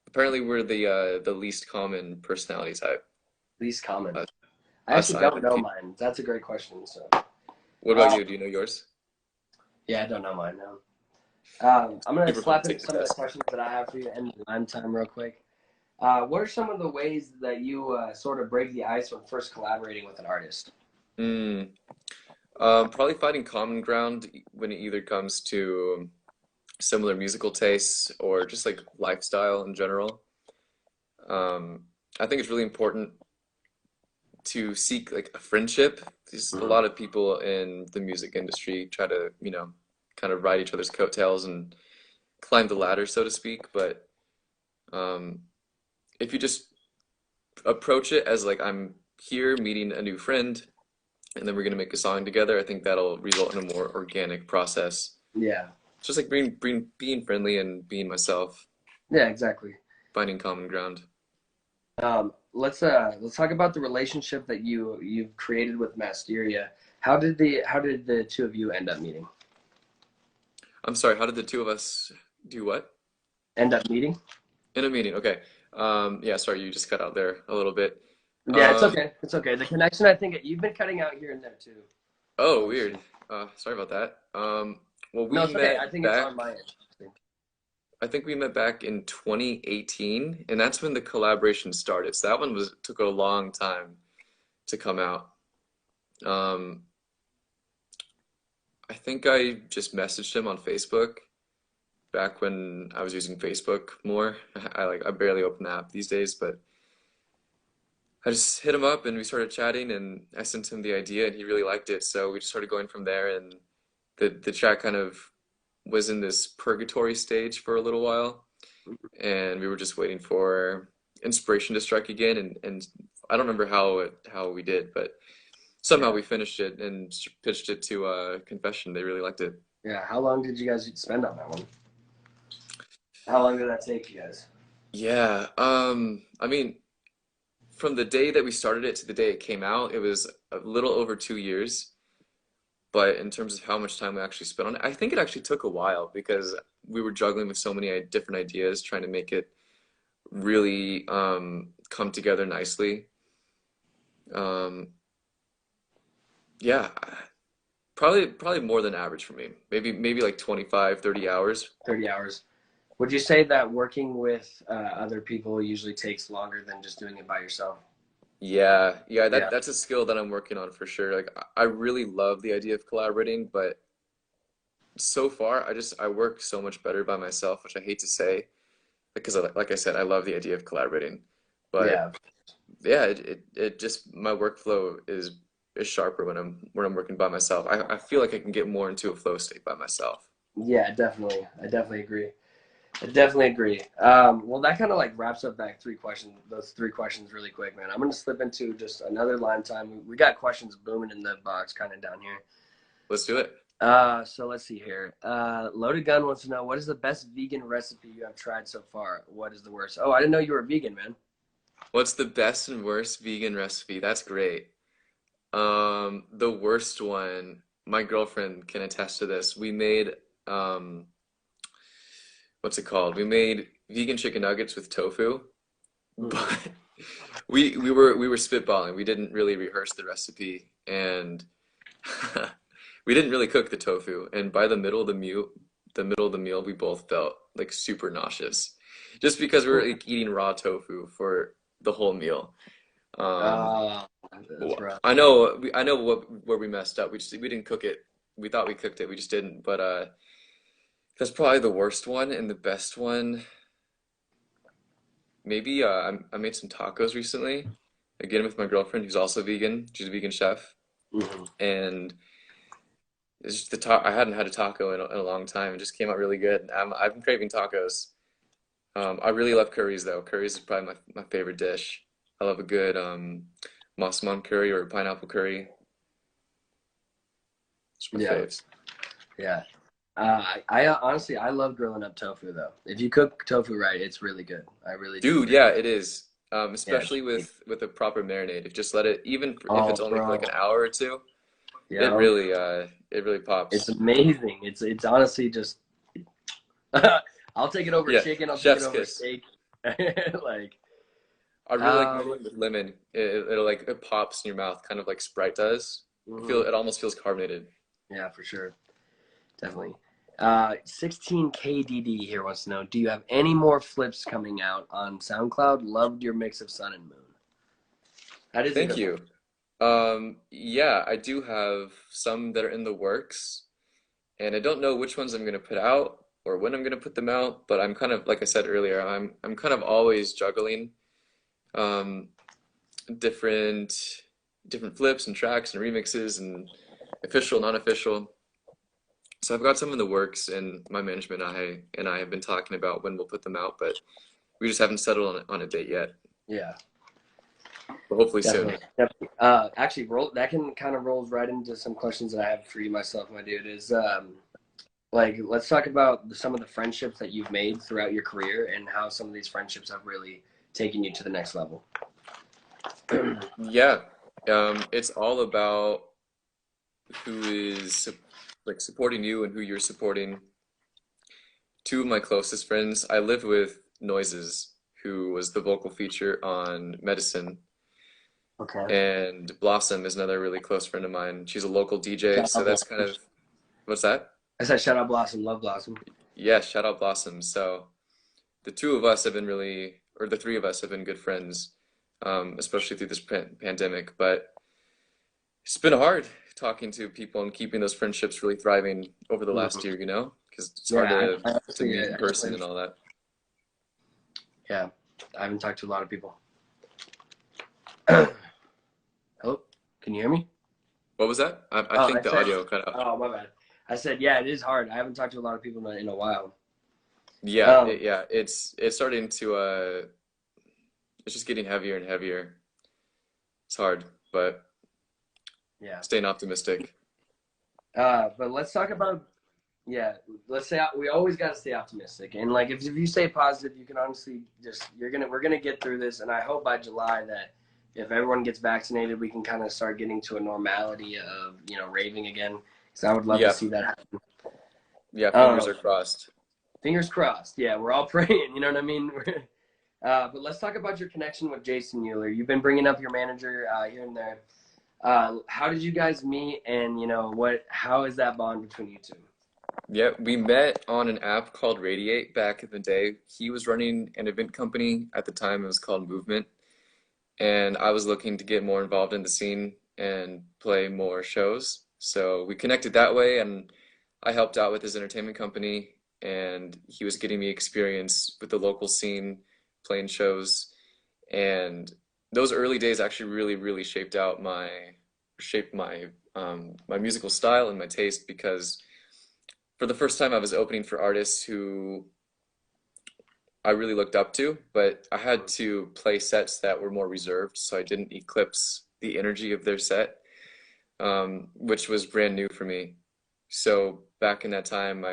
Apparently, we're the least common personality type. Least common. Uh, I us actually don't know INFP. mine. That's a great question. So, What about uh, you? Do you know yours? yeah, I don't know mine now. I'm gonna Super fun slap to in take the some of the test. questions that I have for you in lime time real quick. What are some of the ways that you sort of break the ice when first collaborating with an artist? Mm, Probably finding common ground when it either comes to similar musical tastes or just like lifestyle in general. Um, I think it's really important to seek like a friendship. There's a Mhm. lot of people in the music industry try to, kind of ride each other's coattails and climb the ladder, so to speak. But um, if you just approach it as like I'm here meeting a new friend and then we're gonna make a song together, I think that'll result in a more organic process. Yeah, It's just like being friendly and being myself, yeah, exactly. finding common ground. Let's talk about the relationship that you've created with Masteria. How did the two of you end up meeting? I'm sorry, how did the two of us do what? End up meeting? In a meeting, okay. Yeah, sorry, you just cut out there a little bit. Yeah, it's Um, okay. It's okay. The connection, I think you've been cutting out here and there too. oh, Honestly, weird. Sorry about that. Well, no, we it's okay. I met think it's on my back, end. I think we met back in 2018, and that's when the collaboration started. So that one took a long time to come out. Um, I think I just messaged him on Facebook back when I was using Facebook more. I barely open the app these days, but I just hit him up and we started chatting and I sent him the idea and he really liked it. So we just started going from there and the track kind of was in this purgatory stage for a little while and we were just waiting for inspiration to strike again and I don't remember how we did, but somehow Yeah. we finished it and pitched it to Confession. They really liked it. Yeah. How long did you guys spend on that one? How long did that take you guys? Yeah, I mean, from the day that we started it to the day it came out, it was a little over 2 years. But in terms of how much time we actually spent on it, I think it actually took a while because we were juggling with so many different ideas, trying to make it really come together nicely. Um, yeah, probably more than average for me. Maybe like 25, 30 hours. 30 hours. Would you say that working with other people usually takes longer than just doing it by yourself? Yeah, Yeah. that's a skill that I'm working on for sure. Like I really love the idea of collaborating, but so far I work so much better by myself, which I hate to say because like I said, I love the idea of collaborating. But Yeah. yeah, it just my workflow is sharper when I'm working by myself. I feel like I can get more into a flow state by myself. Yeah, definitely. I definitely agree. I definitely agree. Well, that kind of like wraps up those three questions really quick, man. I'm going to slip into just another line time. We got questions booming in the box kind of down here. Let's do it. So let's see here. Loaded Gun wants to know, what is the best vegan recipe you have tried so far? What is the worst? Oh, I didn't know you were vegan, man. What's the best and worst vegan recipe? That's great. The worst one, my girlfriend can attest to this. We made um what's it called? We made vegan chicken nuggets with tofu, Mm-hmm. but we were spitballing. We didn't really rehearse the recipe and we didn't really cook the tofu. And by the middle of the meal, we both felt like super nauseous. Just because we were like eating raw tofu for the whole meal. Um, Uh, that's rough. I know where we messed up. We didn't cook it. We thought we cooked it. We just didn't. But that's probably the worst one. And the best one, maybe I made some tacos recently. Again with my girlfriend, who's also vegan. She's a vegan chef, Hmm. and it's just I hadn't had a taco in a long time. It just came out really good. I've been craving tacos. I really love curries though. Curries is probably my favorite dish. I love a good massaman curry or a pineapple curry. It's my Yeah, faves. yeah. I honestly, I love grilling up tofu though. If you cook tofu right, it's really good. I really do Dude, agree. yeah, it is. Yeah. Especially with a proper marinade. If just let it, if Oh, it's only for like bro. an hour or two, Yeah. it really It's pops. amazing. It's honestly just I'll take it over Yeah, chicken. I'll take it chef's over kiss. steak. Like, I really like um, marinating with lemon. It'll like it pops in your mouth, kind of like Sprite does. mhm. It almost feels carbonated. Yeah, for sure. Definitely. 16KDD here wants to know, do you have any more flips coming out on SoundCloud? Loved your mix of sun and moon. That is a Thank good one. you. Yeah, I do have some that are in the works, and I don't know which ones I'm gonna put out or when I'm gonna put them out, but I'm kind of, like I said earlier, I'm kind of always juggling um different different flips and tracks and remixes and official, non-official. So I've got some in the works, and my management and I have been talking about when we'll put them out, but we just haven't settled on a date yet. Yeah, But hopefully soon. definitely. Definitely. Actually, that can kind of rolls right into some questions that I have for you myself, my dude. Is like, let's talk about some of the friendships that you've made throughout your career and how some of these friendships have really taken you to the next level. Yeah, it's all about who is like supporting you and who you're supporting. Two of my closest friends, I lived with Noises, who was the vocal feature on Medicine, Okay. and Blossom is another really close friend of mine. She's a local DJ, Shout so out that's kind Blossom. of what's that? I said shout out Blossom. Love Blossom. Yeah, shout out Blossom. So the two of us have been really, or the three of us have been good friends, especially through this pandemic. But it's been hard. talking to people and keeping those friendships really thriving over the last Mhm. year, you know, because it's hard Yeah, to I meet honestly, in person and all that. yeah, I haven't talked to a lot of people. Hello, can you hear me? What was that? I Oh, think I the said, audio cut out. oh, my bad. I said, yeah, it is hard. I haven't talked to a lot of people in a while. Yeah, Um, it's starting to it's just getting heavier and heavier. It's hard, but yeah. staying optimistic. But let's talk about, yeah, let's say we always got to stay optimistic. And like, if you stay positive, you can honestly we're going to get through this. And I hope by July that if everyone gets vaccinated, we can kind of start getting to a normality of, raving again. Because I would love to Yeah, see that happen. yeah, fingers Um, are crossed. Fingers crossed. Yeah, we're all praying. You know what I mean? But let's talk about your connection with Jason Mueller. You've been bringing up your manager here and there. How did you guys meet, and how is that bond between you two? Yeah, we met on an app called Radiate back in the day. He was running an event company at the time. It was called Movement, and I was looking to get more involved in the scene and play more shows. So we connected that way, and I helped out with his entertainment company, and he was getting me experience with the local scene, playing shows, and those early days actually really shaped my musical style and my taste because for the first time I was opening for artists who I really looked up to, but I had to play sets that were more reserved so I didn't eclipse the energy of their set, which was brand new for me. So back in that time,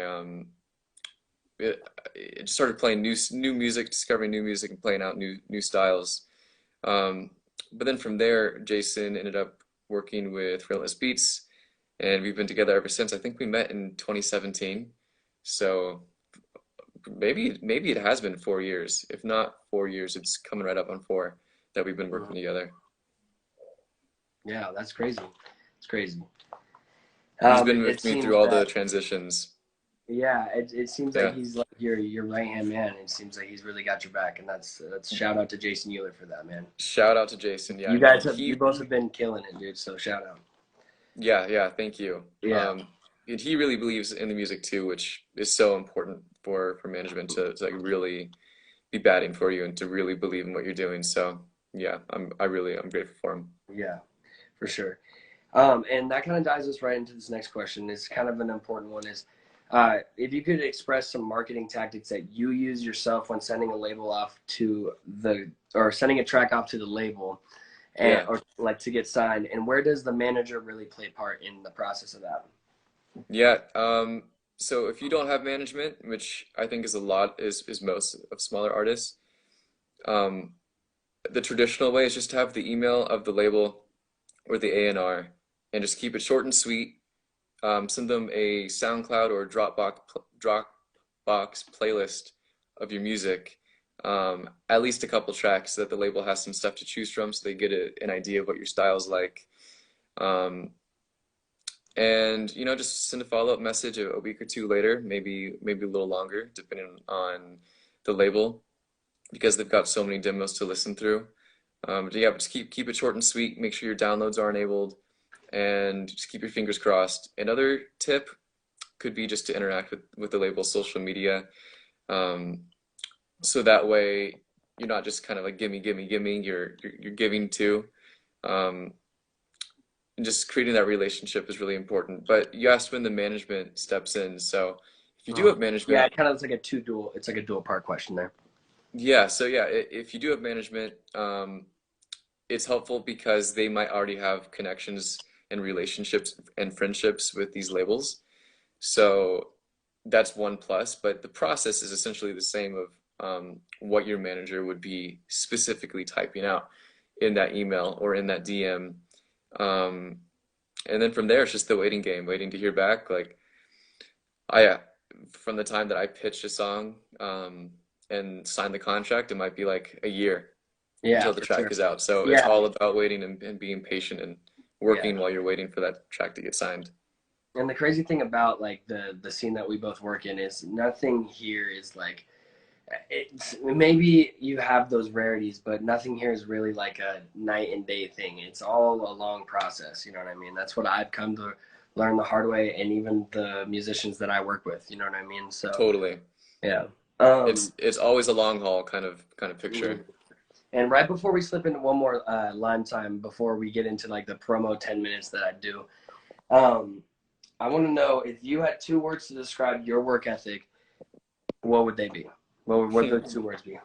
it started playing new music, discovering new music, and playing out new styles. Um, but then from there, Jason ended up working with Relentless Beats, and we've been together ever since. I think we met in 2017, so maybe it has been 4 years. If not 4 years, it's coming right up on four that we've been working together. Yeah, that's crazy. It's crazy. He's been It with me seems through all the that transitions. yeah, it seems like Yeah. he's like your right hand man. It seems like he's really got your back, and that's shout out to Jason Euler for that, man. Shout out to Jason. Yeah, You both have been killing it, dude. So shout out. yeah, thank you. Yeah, And he really believes in the music too, which is so important for management to like really be batting for you and to really believe in what you're doing. So yeah, I'm grateful for him. yeah, for sure. And that kind of dives us right into this next question. It's kind of an important one. Is if you could express some marketing tactics that you use yourself when sending a label off to or sending a track off to the label, and Yeah. or like to get signed, and where does the manager really play part in the process of that? Yeah. So if you don't have management, which I think is a lot, is most of smaller artists, um, the traditional way is just to have the email of the label or the A&R and just keep it short and sweet. Send them a SoundCloud or Dropbox playlist of your music, at least a couple tracks so that the label has some stuff to choose from so they get an idea of what your style's like. Um, and just send a follow-up message a week or two later, maybe a little longer, depending on the label, because they've got so many demos to listen through. But yeah, just keep it short and sweet. Make sure your downloads are enabled, and just keep your fingers crossed. Another tip could be just to interact with the label's social media, um, so that way you're not just kind of like gimme, gimme, gimme. You're giving too. Um, and just creating that relationship is really important. But you asked when the management steps in. So if you do have Yeah, management, it kind of it's like a two dual. It's like a dual part question there. yeah. So yeah, if you do have management, it's helpful because they might already have connections and relationships and friendships with these labels. So that's one plus. But the process is essentially the same of what your manager would be specifically typing out in that email or in that DM. Um, and then from there, it's just the waiting game, waiting to hear back. Like I, from the time that I pitched a song and signed the contract, it might be like a year Yeah, until the for track sure. is out. So it's Yeah, all about waiting and being patient and yeah. working while you're waiting for that track to get signed. And the crazy thing about like the scene that we both work in is nothing here is like It's maybe you have those rarities, but nothing here is really like a night and day thing. It's all a long process. You know what I mean? That's what I've come to learn the hard way, and even the musicians that I work with. You know what I mean? So Totally. yeah. It's always a long haul kind of Mhm. picture. And right before we slip into one more line time, before we get into like the promo 10 minutes that I do, um, I want to know if you had two words to describe your work ethic, what would they be? What would those two words be?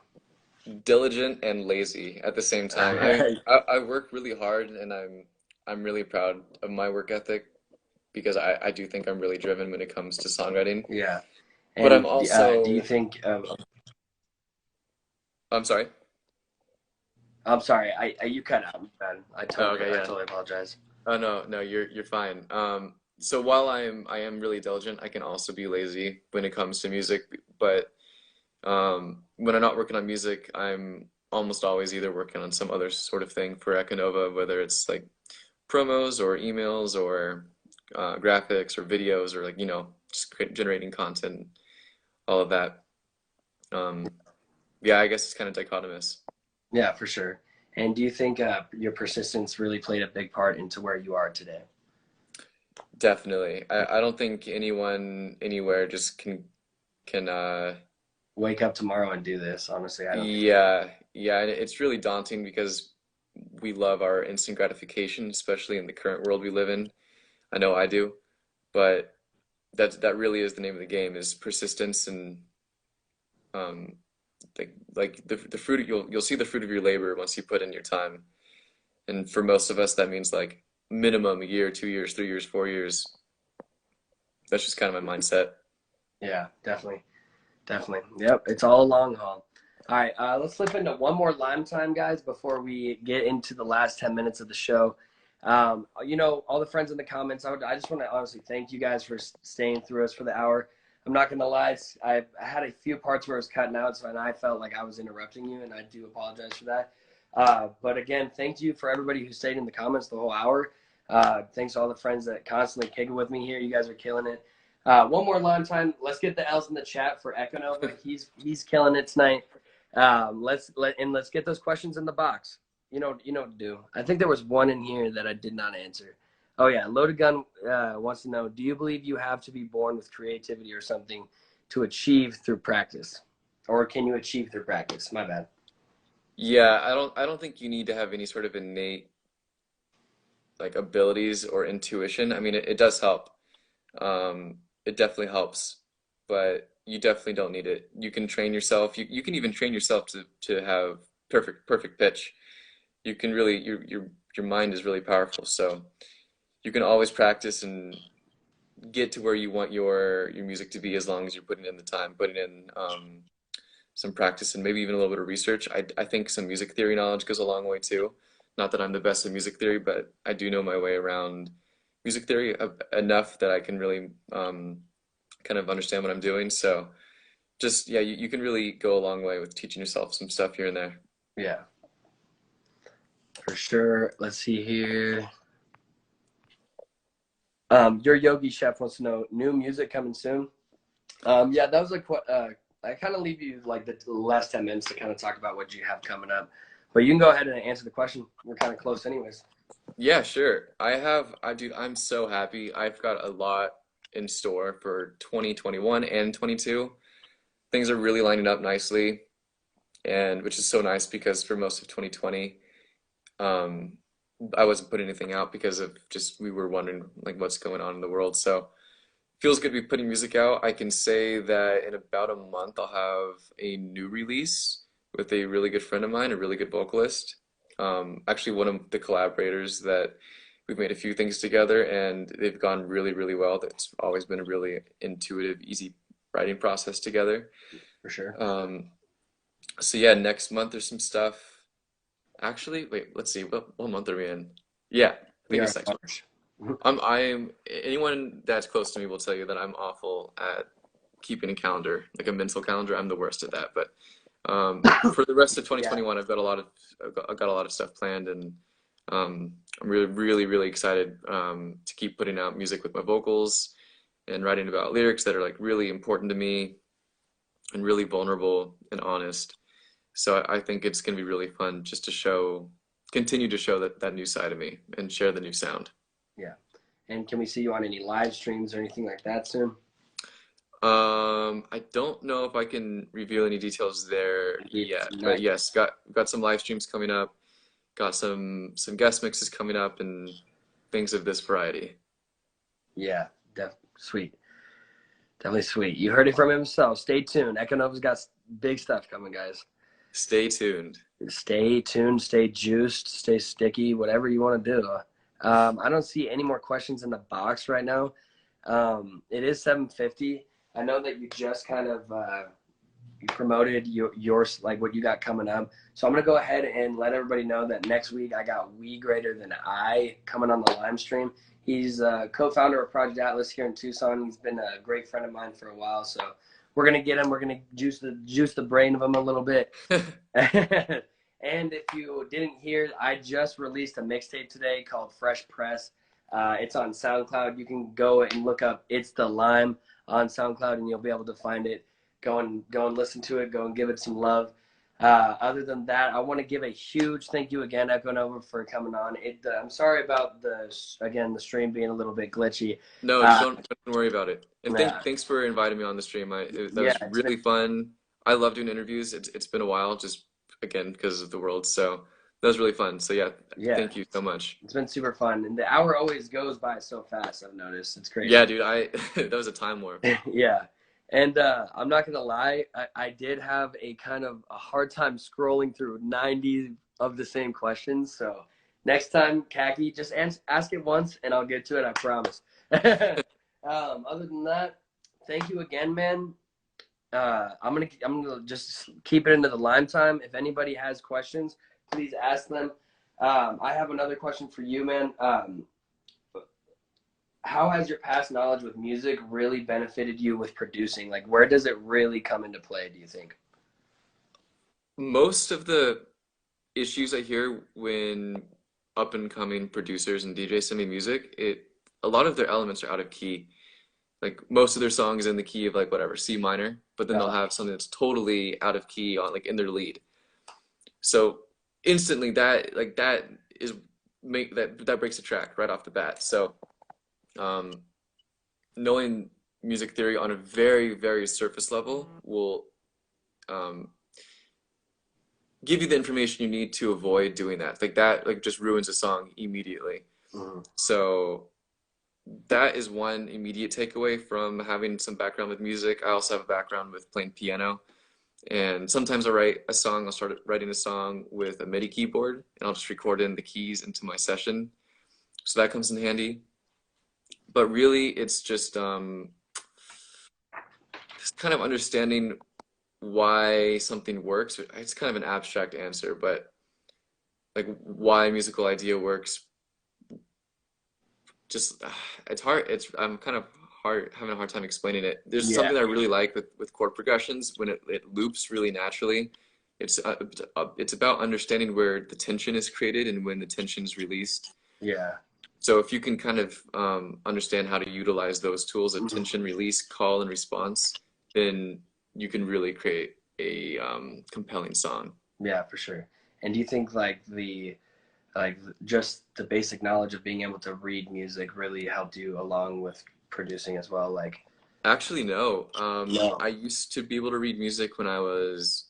Diligent and lazy at the same All time. I mean, right. I work really hard, and I'm really proud of my work ethic because I do think I'm really driven when it comes to songwriting. Yeah. But I'm And do you also, think? I'm sorry. I'm sorry. You cut out, man. Oh, okay, I yeah. totally apologize. Oh no, no, you're fine. So while I am really diligent, I can also be lazy when it comes to music. But when I'm not working on music, I'm almost always either working on some other sort of thing for Ekonova, whether it's like promos or emails or graphics or videos or like just generating content, all of that. Um, yeah, I guess it's kind of dichotomous. Yeah, for sure. And do you think your persistence really played a big part into where you are today? Definitely. I don't think anyone anywhere just can Wake up tomorrow and do this. Honestly, I don't think so. yeah, yeah, and it's really daunting because we love our instant gratification, especially in the current world we live in. I know I do, but that really is the name of the game is persistence and um like the fruit you'll see the fruit of your labor once you put in your time. And for most of us that means like minimum a year, 2 years, 3 years, 4 years. That's just kind of my mindset. Yeah, definitely. Definitely. Yep. It's all a long haul. All right. Let's slip into one more lime time, guys, before we get into the last 10 minutes of the show. All the friends in the comments, I just want to honestly thank you guys for staying through us for the hour. I'm not going to lie. I had a few parts where I was cutting out, and I felt like I was interrupting you, and I do apologize for that. But again, thank you for everybody who stayed in the comments the whole hour. Thanks to all the friends that constantly kick it with me here. You guys are killing it. One more long time. Let's get the L's in the chat for Ekonova. He's killing it tonight. Let's get those questions in the box. You know what to do. I think there was one in here that I did not answer. Oh yeah, Loaded Gun wants to know: do you believe you have to be born with creativity or something to achieve through practice, or can you achieve through practice? My bad. Yeah, I don't think you need to have any sort of innate like abilities or intuition. I mean, it does help. It definitely helps, but you definitely don't need it. You can train yourself. You can even train yourself to have perfect pitch. You can really your mind is really powerful. So you can always practice and get to where you want your music to be as long as you're putting in the time, putting in some practice and maybe even a little bit of research. I think some music theory knowledge goes a long way too. Not that I'm the best at music theory, but I do know my way around music theory enough that I can really kind of understand what I'm doing. So just yeah, you can really go a long way with teaching yourself some stuff here and there. Yeah, for sure. Let's see here. Your Yogi Chef wants to know new music coming soon. Yeah, that was like what I kind of leave you like the last 10 minutes to kind of talk about what you have coming up. But you can go ahead and answer the question. We're kind of close, anyways. Yeah, sure. I'm so happy. I've got a lot in store for 2021 and 22. Things are really lining up nicely, and which is so nice because for most of 2020, um, I wasn't putting anything out because of just we were wondering like what's going on in the world. So feels good to be putting music out. I can say that in about a month I'll have a new release with a really good friend of mine, a really good vocalist. Actually one of the collaborators that we've made a few things together and they've gone really, really well. That's always been a really intuitive, easy writing process together. For sure. So yeah, next month there's some stuff. Actually, wait, let's see. What month are we in? Yeah, I We think are it's next month. March. I'm anyone that's close to me will tell you that I'm awful at keeping a calendar, like a mental calendar. I'm the worst at that. But for the rest of Yeah. 2021, I've got a lot of stuff planned, and I'm really, really, really excited to keep putting out music with my vocals and writing about lyrics that are like really important to me. and really vulnerable and honest. So I think it's going to be really fun just to continue to show that new side of me and share the new sound. Yeah. And can we see you on any live streams or anything like that soon? I don't know if I can reveal any details there yet, Not but yes, got some live streams coming up, got some guest mixes coming up, and things of this variety. Yeah, sweet. Definitely sweet. You heard it from himself. Stay tuned. EKONOVAH's got big stuff coming, guys. Stay tuned. Stay tuned, stay juiced, stay sticky, whatever you want to do. I don't see any more questions in the box right now. It is 7:50. I know that you just kind of you promoted yours, like what you got coming up. So I'm going to go ahead and let everybody know that next week I got We Greater Than I coming on the live stream. He's a co-founder of Project Atlas here in Tucson. He's been a great friend of mine for a while. So we're going to get him. We're going to juice the brain of him a little bit. And if you didn't hear, I just released a mixtape today called Fresh Press. It's on SoundCloud. You can go and look up It's the Lime on SoundCloud, and you'll be able to find it. Go and listen to it. Go and give it some love. Other than that, I want to give a huge thank you again, EKONOVAH, for coming on. I'm sorry about the stream being a little bit glitchy. No, don't worry about it. And thanks for inviting me on the stream. That was really fun. I love doing interviews. It's been a while, just again because of the world. So that was really fun. So yeah, thank you so much. It's been super fun, and the hour always goes by so fast. I've noticed it's crazy. Yeah, dude. That was a time warp. Yeah. And I'm not gonna lie, I did have a kind of a hard time scrolling through 90 of the same questions. So next time, Khaki, just ask it once, and I'll get to it. I promise. Other than that, thank you again, man. I'm gonna just keep it into the lime time. If anybody has questions, please ask them. I have another question for you, man. How has your past knowledge with music really benefited you with producing? Like, where does it really come into play, do you think? Most of the issues I hear when up and coming producers and DJs send me music, a lot of their elements are out of key. Like most of their songs in the key of like whatever, C minor, but then they'll have something that's totally out of key on like in their lead. So instantly that breaks the track right off the bat. So knowing music theory on a very, very surface level will give you the information you need to avoid doing that. Like that, like just ruins a song immediately. Mm-hmm. So that is one immediate takeaway from having some background with music. I also have a background with playing piano. And sometimes I'll start writing a song with a MIDI keyboard, and I'll just record in the keys into my session. So that comes in handy. But really, it's just kind of understanding why something works. It's kind of an abstract answer, but like why a musical idea works. Just it's hard. I'm kind of having a hard time explaining it. There's something I really like with chord progressions when it loops really naturally. It's about understanding where the tension is created and when the tension is released. Yeah. So if you can kind of understand how to utilize those tools of tension release, call, and response, then you can really create a compelling song. Yeah, for sure. And do you think just the basic knowledge of being able to read music really helped you along with producing as well? Actually, no. I used to be able to read music when I was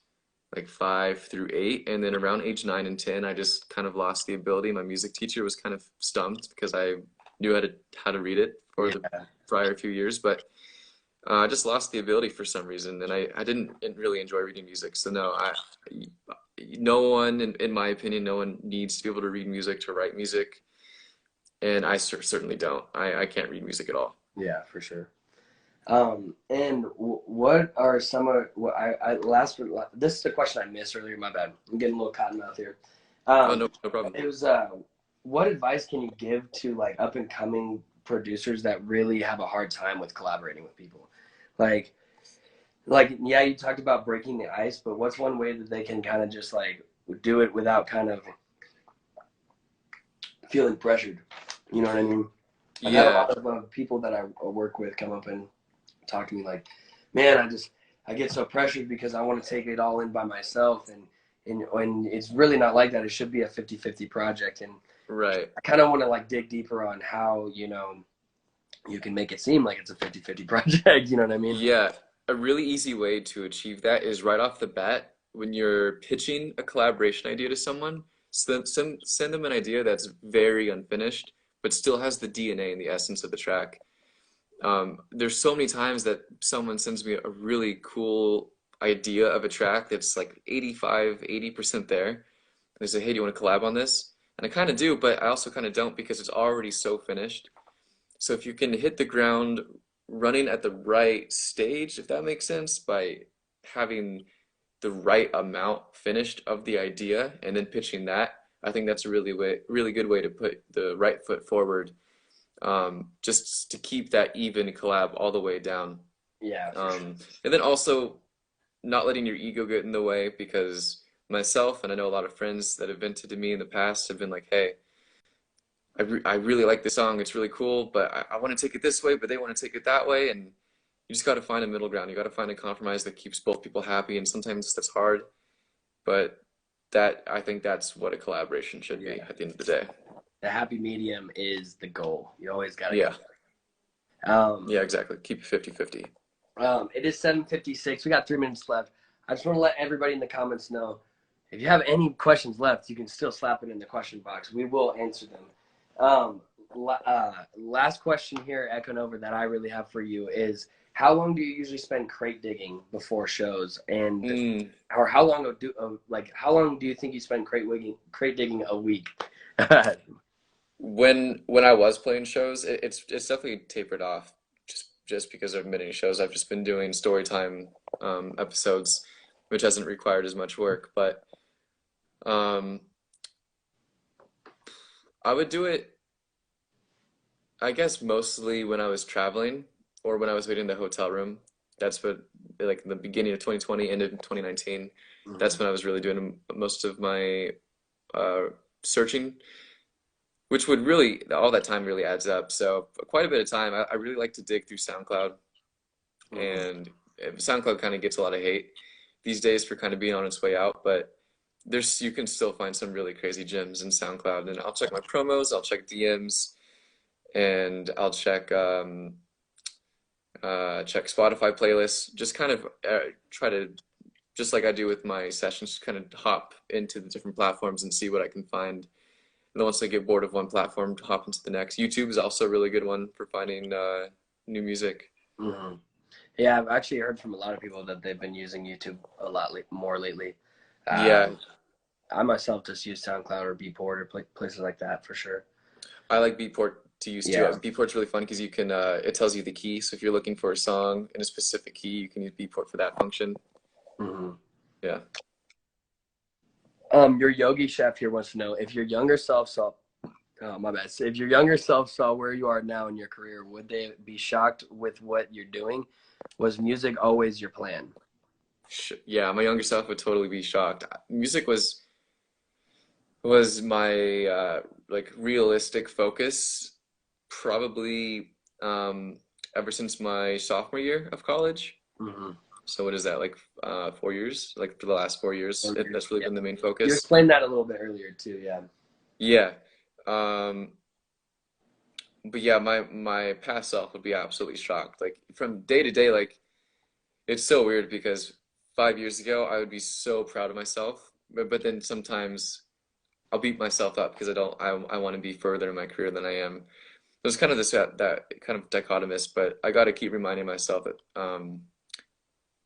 like 5 through 8, and then around age 9 and 10, I just kind of lost the ability. My music teacher was kind of stumped because I knew how to read it for the prior few years, but I just lost the ability for some reason, and I didn't really enjoy reading music. So no, no one, in my opinion, no one needs to be able to read music to write music, and I certainly don't. I can't read music at all. Yeah, for sure. And what are some of what this is a question I missed earlier. My bad. I'm getting a little cotton mouth here. No problem. It was what advice can you give to like up and coming producers that really have a hard time with collaborating with people? Like yeah, you talked about breaking the ice, but what's one way that they can kind of just like do it without kind of feeling pressured? You know what I mean? I've had a lot of people that I work with come up and talk to me like, man, I get so pressured because I want to take it all in by myself, and it's really not like that. It should be a 50-50 project, and Right. I kind of want to like dig deeper on how, you know, you can make it seem like it's a 50-50 project. You know what I mean? Yeah, a really easy way to achieve that is right off the bat when you're pitching a collaboration idea to someone, send them an idea that's very unfinished, but still has the DNA and the essence of the track. There's so many times that someone sends me a really cool idea of a track that's like 85, 80% there. And they say, hey, do you want to collab on this? And I kind of do, but I also kind of don't because it's already so finished. So if you can hit the ground running at the right stage, if that makes sense, by having the right amount finished of the idea and then pitching that, I think that's a really good way to put the right foot forward, just to keep that even collab all the way down. Yeah, for sure. And then also not letting your ego get in the way because myself and I know a lot of friends that have vented to me in the past have been like, hey, I really like this song. It's really cool, but I want to take it this way, but they want to take it that way. And you just got to find a middle ground. You got to find a compromise that keeps both people happy. And sometimes that's hard, but I think that's what a collaboration should be Yeah. at the end of the day. The happy medium is the goal. You always got to Yeah. get there. Yeah, exactly. Keep it 50-50. It is 7:56. We got 3 minutes left. I just want to let everybody in the comments know if you have any questions left, you can still slap it in the question box. We will answer them. Last question here at EKONOVAH that I really have for you is how long do you usually spend crate digging before shows, and or how long do you think you spend crate digging a week? When I was playing shows, it's definitely tapered off just because of many shows. I've just been doing story time episodes, which hasn't required as much work. But I would do it, I guess, mostly when I was traveling or when I was waiting in the hotel room. That's what, like in the beginning of 2020, end of 2019. That's when I was really doing most of my searching, which would really, all that time really adds up. So quite a bit of time. I really like to dig through SoundCloud, and SoundCloud kind of gets a lot of hate these days for kind of being on its way out, but you can still find some really crazy gems in SoundCloud. And I'll check my promos, I'll check DMs, and I'll check Spotify playlists. Just kind of try to, just like I do with my sessions, kind of hop into the different platforms and see what I can find. And then once I get bored of one platform, to hop into the next. YouTube is also a really good one for finding new music. Mm-hmm. Yeah, I've actually heard from a lot of people that they've been using YouTube a lot more lately. Yeah, I myself just use SoundCloud or Beatport or places like that for sure. I like Beatport to use too. Yeah. Beatport's really fun because you can it tells you the key. So if you're looking for a song in a specific key, you can use Beatport for that function. Mm-hmm. Yeah. Your yogi chef here wants to know if your younger self saw, oh, my bad. So if your younger self saw where you are now in your career, would they be shocked with what you're doing? Was music always your plan? Yeah, my younger self would totally be shocked. Music was my like realistic focus probably ever since my sophomore year of college. Mm-hmm. So what is that, like 4 years? Like for the last 4 years, that's really been the main focus. You explained that a little bit earlier too, yeah. Yeah. But yeah, my past self would be absolutely shocked. Like from day to day, like it's so weird because 5 years ago I would be so proud of myself, but then sometimes I'll beat myself up because I want to be further in my career than I am. There's kind of that kind of dichotomous, but I got to keep reminding myself that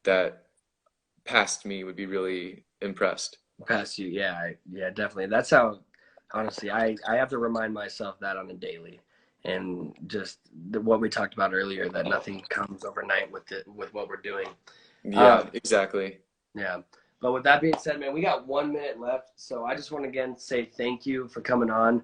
that past me would be really impressed. Past you, yeah, definitely. That's how, honestly, I have to remind myself that on a daily, and just what we talked about earlier, that nothing comes overnight with what we're doing. Yeah, exactly. Yeah. But with that being said, man, we got 1 minute left. So I just want to again say thank you for coming on.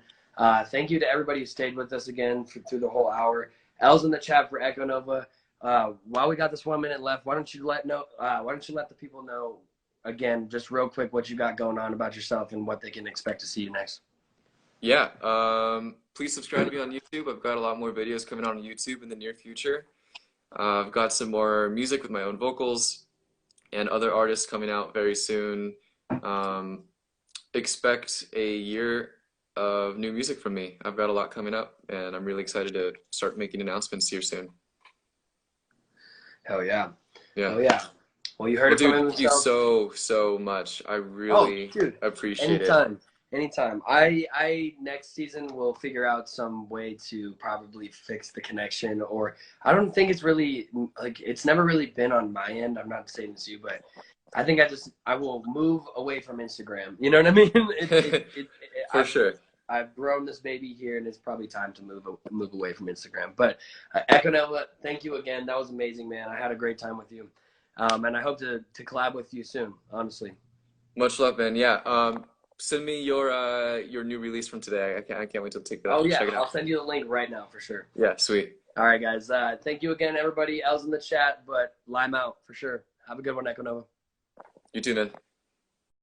Thank you to everybody who stayed with us again through the whole hour. L's in the chat for EKONOVAH. While we got this 1 minute left, why don't you let the people know again, just real quick, what you got going on about yourself and what they can expect to see you next. Yeah. Please subscribe to me on YouTube. I've got a lot more videos coming on YouTube in the near future. I've got some more music with my own vocals. and other artists coming out very soon. Um, expect a year of new music from me. I've got a lot coming up, and I'm really excited to start making announcements here soon. Hell yeah. Yeah. Hell yeah. Well, you heard Well, it from dude, him thank you himself. so much. I Oh, really dude, appreciate it. anytime. Anytime. I next season will figure out some way to probably fix the connection, or I don't think it's really like it's never really been on my end. I'm not saying this to you, but I think I will move away from Instagram. You know what I mean? For sure. I've grown this baby here, and it's probably time to move away from Instagram. But EKONOVAH, thank you again. That was amazing, man. I had a great time with you, and I hope to collab with you soon. Honestly. Much love, man. Yeah. Send me your new release from today. I can't wait to Oh yeah, check it I'll out. send you the link right now for sure. Yeah, sweet. All right, guys. Thank you again, everybody else in the chat. But lime out for sure. Have a good one, EKONOVAH. You too, man.